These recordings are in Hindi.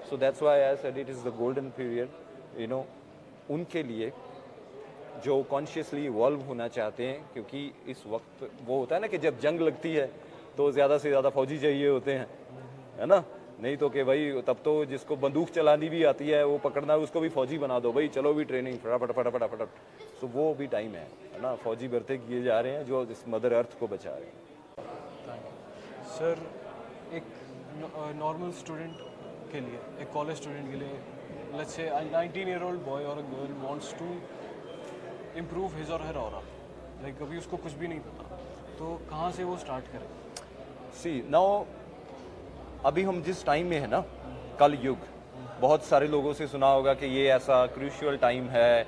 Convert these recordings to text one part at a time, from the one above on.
So that's why I said it is the golden period, you know, उनके लिए जो कॉन्शियसली इवॉल्व होना चाहते हैं। क्योंकि इस वक्त वो होता है ना कि जब जंग लगती है तो ज़्यादा से ज़्यादा फौजी चाहिए होते हैं, है ना। नहीं तो कि भाई तब तो जिसको बंदूक चलानी भी आती है वो पकड़ना है उसको भी फौजी बना दो, भाई चलो भी ट्रेनिंग फटाफट फटाफट फटाफट। सो वो भी टाइम है ना, फौजी भर्ती किए जा रहे हैं जो इस मदर अर्थ को बचा रहे हैं। सर, एक नॉर्मल स्टूडेंट के लिए, एक कॉलेज स्टूडेंट के लिए, लेट्स से 19-year-old बॉय और a girl wants to improve his और हर ऑरा, लाइक अभी उसको कुछ भी नहीं पता, तो कहाँ से वो स्टार्ट करें? सी नाउ, अभी हम जिस टाइम में है ना, कल युग, बहुत सारे लोगों से सुना होगा कि ये ऐसा क्रूशियल टाइम है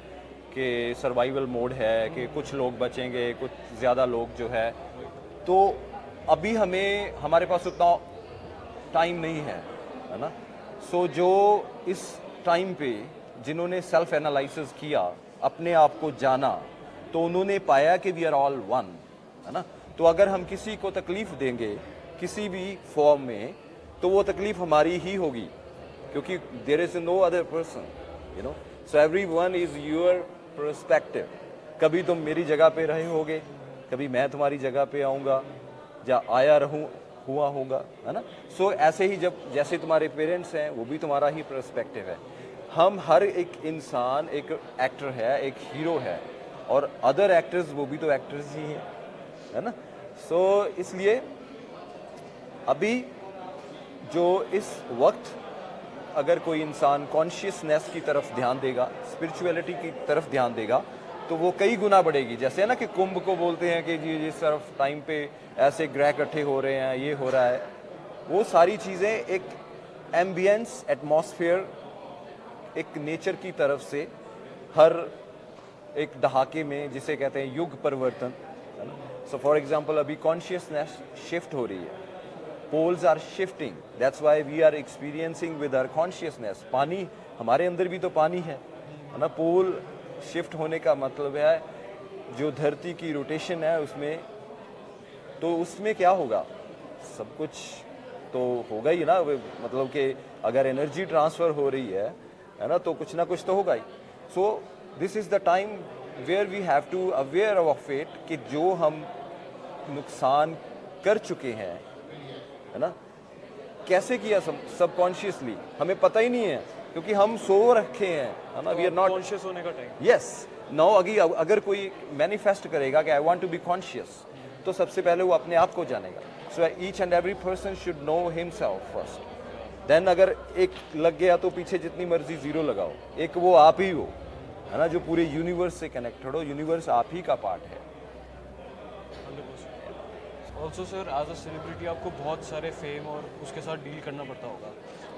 कि सर्वाइवल मोड है, कि कुछ लोग बचेंगे, कुछ ज़्यादा लोग जो है। तो अभी हमें, हमारे पास उतना टाइम नहीं है ना। सो जो इस टाइम पे जिन्होंने सेल्फ एनालिसिस किया, अपने आप को जाना, तो उन्होंने पाया कि वी आर ऑल वन, है ना। तो अगर हम किसी को तकलीफ देंगे किसी भी फॉर्म में, तो वो तकलीफ हमारी ही होगी, क्योंकि there is no other person, you know. So every one is your perspective. कभी तुम मेरी जगह पे रहे होगे, कभी मैं तुम्हारी जगह पे आऊँगा, या आया रहूँ हुआ होगा, है ना। सो ऐसे ही जब जैसे तुम्हारे पेरेंट्स हैं वो भी तुम्हारा ही पर्सपेक्टिव है। हम हर एक इंसान एक एक्टर है, एक हीरो है, और अदर एक्टर्स वो भी तो एक्टर्स ही हैं, है ना। सो इसलिए अभी जो इस वक्त अगर कोई इंसान कॉन्शियसनेस की तरफ ध्यान देगा, स्पिरिचुअलिटी की तरफ ध्यान देगा, तो वो कई गुना बढ़ेगी। जैसे है ना कि कुंभ को बोलते हैं कि जी जिस तरफ टाइम पे ऐसे ग्रह इकट्ठे हो रहे हैं, ये हो रहा है, वो सारी चीज़ें एक एम्बियंस, एटमॉस्फेयर, एक नेचर की तरफ से हर एक दहाके में, जिसे कहते हैं युग परिवर्तन, है ना। सो फॉर एग्जांपल अभी कॉन्शियसनेस शिफ्ट हो रही है, poles are shifting, that's why we are experiencing with our consciousness. पानी, हमारे अंदर भी तो पानी है ना। पोल शिफ्ट होने का मतलब है जो धरती की रोटेशन है उसमें, तो उसमें क्या होगा, सब कुछ तो होगा ही ना। मतलब कि अगर एनर्जी ट्रांसफ़र हो रही है ना, तो कुछ ना कुछ तो होगा ही। So this is the time where we have to aware of it, कि जो हम नुकसान कर चुके हैं, है ना, कैसे किया, सबकॉन्शियसली हमें पता ही नहीं है, क्योंकि हम सो रखे हैं, है ना। वी आर नॉट कॉन्शियस होने का टाइम। यस। नाउ अगर कोई मैनिफेस्ट करेगा कि I want to be conscious, तो सबसे पहले वो अपने आप को जानेगा। So each and every person should know himself first, then अगर एक लग गया तो पीछे जितनी मर्जी जीरो लगाओ, एक वो आप ही हो, है ना, जो पूरे यूनिवर्स से कनेक्टेड हो। यूनिवर्स आप ही का पार्ट है। Also sir, as a celebrity आपको बहुत सारे फेम और उसके साथ डील करना पड़ता होगा,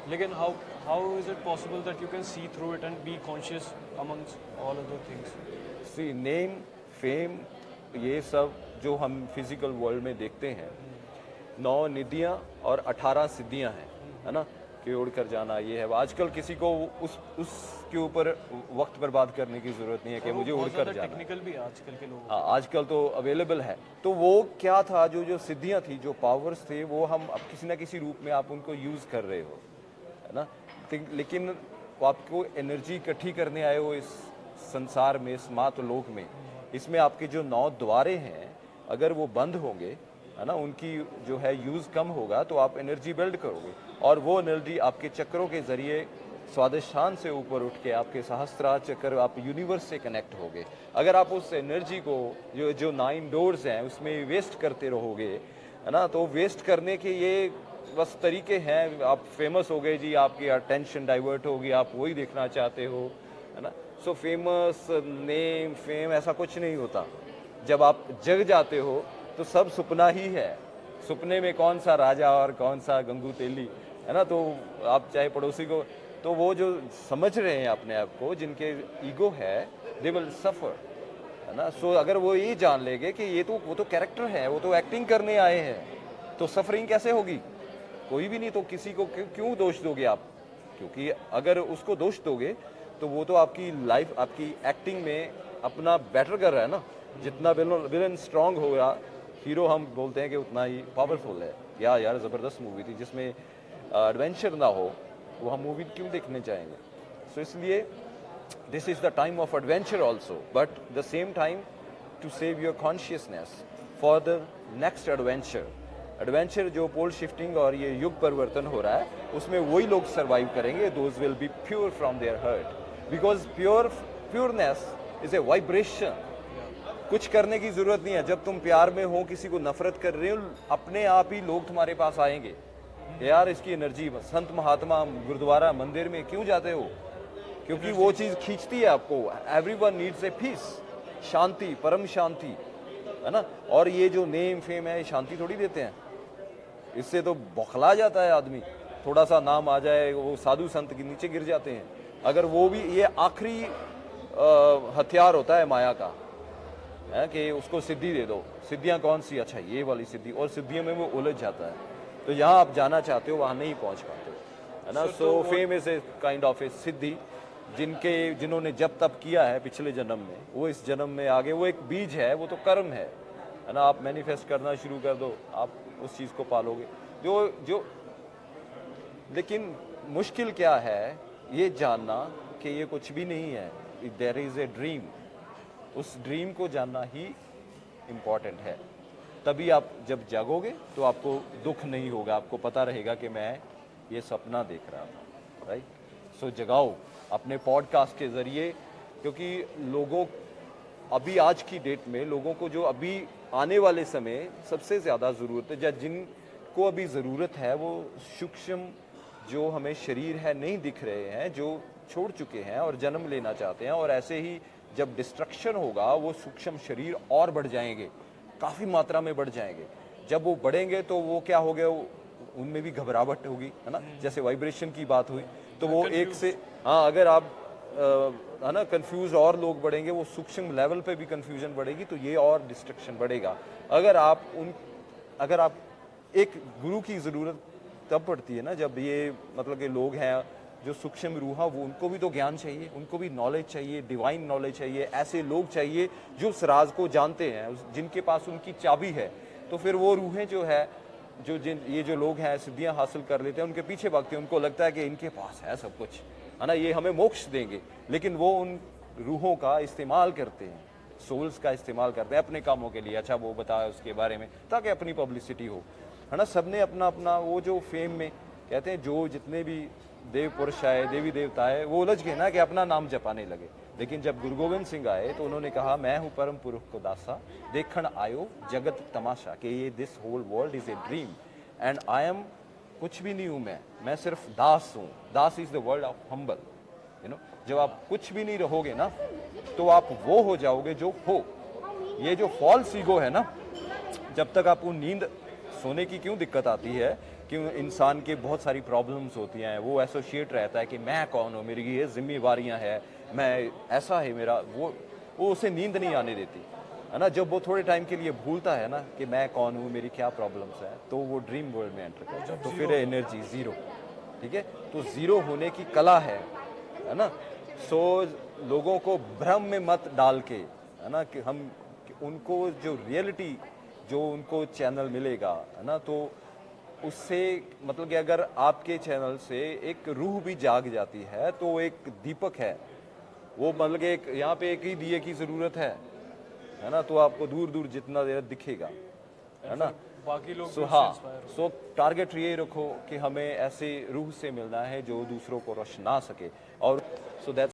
लेकिन how is it possible that you can see through it and be conscious amongst all other things? See name, fame, ये सब जो हम फिजिकल वर्ल्ड में देखते हैं, 9 निधियाँ और 18 सिद्धियाँ हैं, है ना, कि उड़ कर जाना, ये है। आजकल किसी को उसके ऊपर वक्त बर्बाद करने की ज़रूरत नहीं है कि मुझे उड़ कर जाना। टेक्निकल भी है आजकल के लोग। हाँ, आजकल तो अवेलेबल है। तो वो क्या था, जो जो सिद्धियाँ थी, जो पावर्स थे, वो हम अब किसी ना किसी रूप में आप उनको यूज़ कर रहे हो, है ना। लेकिन वो आपको एनर्जी इकट्ठी करने आए हो इस संसार में, इस मातलोक में। इसमें आपके जो 9 द्वारे हैं, अगर वो बंद होंगे, है ना, उनकी जो है यूज़ कम होगा, तो आप एनर्जी बिल्ड करोगे, और वो एनर्जी आपके चक्रों के ज़रिए स्वादिष्ठान से ऊपर उठ के आपके सहस्त्रार चक्र, आप यूनिवर्स से कनेक्ट होगे। अगर आप उस एनर्जी को जो 9 डोर्स हैं उसमें वेस्ट करते रहोगे, है ना, तो वेस्ट करने के ये बस तरीके हैं। आप फेमस हो गए जी, आपकी अटेंशन डाइवर्ट होगी, आप वही देखना चाहते हो, है ना। सो फेमस, नेम, फेम, ऐसा कुछ नहीं होता। जब आप जग जाते हो तो सब सुपना ही है। सुपने में कौन सा राजा और कौन सा गंगू तेली, है ना। तो आप चाहे पड़ोसी को, तो वो जो समझ रहे हैं अपने आप को, जिनके ईगो है, दे विल सफ़र, है ना। सो अगर वो ये जान लेंगे कि ये तो वो तो कैरेक्टर है, वो तो एक्टिंग करने आए हैं, तो सफरिंग कैसे होगी, कोई भी नहीं। तो किसी को क्यों दोष दोगे आप, क्योंकि अगर उसको दोष दोगे तो वो तो आपकी लाइफ, आपकी एक्टिंग में अपना बेटर कर रहा है ना। जितना विलन स्ट्रांग होगा, हीरो हम बोलते हैं कि उतना ही पावरफुल है। यार ज़बरदस्त मूवी थी जिसमें एडवेंचर ना हो, वो हम मूवी क्यों देखने जाएंगे? सो इसलिए this is the time of adventure also, but the same time to save your consciousness for the next adventure. Adventure जो पोल शिफ्टिंग और ये युग परिवर्तन हो रहा है, उसमें वही लोग सर्वाइव करेंगे, those will be pure from their heart, because pureness is a vibration. कुछ करने की जरूरत नहीं है। जब तुम प्यार में हो, किसी को नफरत कर रहे हो, अपने आप ही लोग तुम्हारे पास आएंगे, यार इसकी एनर्जी। संत महात्मा गुरुद्वारा मंदिर में क्यों जाते हो? क्योंकि वो चीज खींचती है आपको। एवरीवन नीड्स ए पीस, शांति, परम शांति, है ना। और ये जो नेम फेम है, शांति थोड़ी देते हैं। इससे तो बौखला जाता है आदमी। थोड़ा सा नाम आ जाए, वो साधु संत के नीचे गिर जाते हैं। अगर वो भी, ये आखिरी हथियार होता है माया का, है कि उसको सिद्धि दे दो। सिद्धियां कौन सी? अच्छा ये वाली सिद्धि, और सिद्धियों में वो उलझ जाता है। तो जहाँ आप जाना चाहते हो वहाँ नहीं पहुँच पाते, है ना। So fame is a kind of a सिद्धि। जिन्होंने जब तब किया है पिछले जन्म में, वो इस जन्म में आगे, वो एक बीज है, वो तो कर्म है ना। आप मैनिफेस्ट करना शुरू कर दो, आप उस चीज़ को पालोगे। जो लेकिन मुश्किल क्या है ये जानना कि ये कुछ भी नहीं है, देयर इज ए ड्रीम। उस ड्रीम को जानना ही इम्पॉर्टेंट है। तभी आप जब जागोगे तो आपको दुख नहीं होगा, आपको पता रहेगा कि मैं ये सपना देख रहा था, राइट। सो जगाओ अपने पॉडकास्ट के ज़रिए, क्योंकि लोगों, अभी आज की डेट में लोगों को जो अभी आने वाले समय सबसे ज़्यादा ज़रूरत है, या जिनको अभी ज़रूरत है, वो सूक्ष्म जो हमें शरीर है नहीं दिख रहे हैं, जो छोड़ चुके हैं और जन्म लेना चाहते हैं। और ऐसे ही जब डिस्ट्रक्शन होगा, वो सूक्ष्म शरीर और बढ़ जाएंगे, काफ़ी मात्रा में बढ़ जाएंगे। जब वो बढ़ेंगे तो वो क्या हो गया, उनमें भी घबराहट होगी, है ना। जैसे वाइब्रेशन की बात हुई, तो वो एक से, हाँ, अगर आप है ना कंफ्यूज, और लोग बढ़ेंगे, वो सूक्ष्म लेवल पे भी कंफ्यूजन बढ़ेगी, तो ये और डिस्ट्रक्शन बढ़ेगा। अगर आप एक गुरु की ज़रूरत तब पड़ती है ना, जब ये मतलब कि लोग हैं जो सूक्ष्म रूह, वो उनको भी तो ज्ञान चाहिए, उनको भी नॉलेज चाहिए, डिवाइन नॉलेज चाहिए। ऐसे लोग चाहिए जो उस राज को जानते हैं, जिनके पास उनकी चाबी है। तो फिर वो रूहें जो है, ये जो लोग हैं सिद्धियां हासिल कर लेते हैं, उनके पीछे भागते हैं। उनको लगता है कि इनके पास है सब कुछ, है ना, ये हमें मोक्ष देंगे। लेकिन वो उन रूहों का इस्तेमाल करते हैं, सोल्स का इस्तेमाल करते हैं अपने कामों के लिए। अच्छा, वो बताया उसके बारे में ताकि अपनी पब्लिसिटी हो, है ना। सबने अपना अपना वो जो फेम में कहते हैं, जो जितने भी देव पुरुष आए, देवी देवता आए, वो उलझ गए ना कि अपना नाम जपाने लगे। लेकिन जब गुरु गोविंद सिंह आए तो उन्होंने कहा, मैं हूँ परम पुरुष को दासा, देखण आयो जगत तमाशा, कि ये this whole world is a dream and I am, कुछ भी नहीं हूँ मैं सिर्फ दास हूँ। दास is the word of humble, you know. जब आप कुछ भी नहीं रहोगे ना, तो आप वो हो जाओगे जो हो। ये जो फॉल्स ईगो है ना, जब तक आपको नींद, सोने की क्यों दिक्कत आती है कि इंसान के बहुत सारी प्रॉब्लम्स होती हैं, वो एसोसिएट रहता है कि मैं कौन हूँ, मेरी ये जिम्मेवारियाँ हैं, मैं ऐसा है मेरा, वो उसे नींद नहीं आने देती, है ना। जब वो थोड़े टाइम के लिए भूलता है ना कि मैं कौन हूँ, मेरी क्या प्रॉब्लम्स हैं, तो वो ड्रीम वर्ल्ड में एंटर करता है। तो फिर एनर्जी ज़ीरो, ठीक है। तो ज़ीरो होने की कला है ना। सो लोगों को भ्रम में मत डाल के, है ना, कि उनको जो रियलिटी, जो उनको चैनल मिलेगा, है ना, तो उससे मतलब कि अगर आपके चैनल से एक रूह भी जाग जाती है, तो एक दीपक है वो, मतलब कि एक यहाँ पे एक ही दिए की ज़रूरत है ना। तो आपको दूर दूर जितना देर दिखेगा, है ना। बाकी लोग सो हाँ, सो टारगेट ये रखो कि हमें ऐसे रूह से मिलना है जो दूसरों को रोशना सके। और सो दैट्स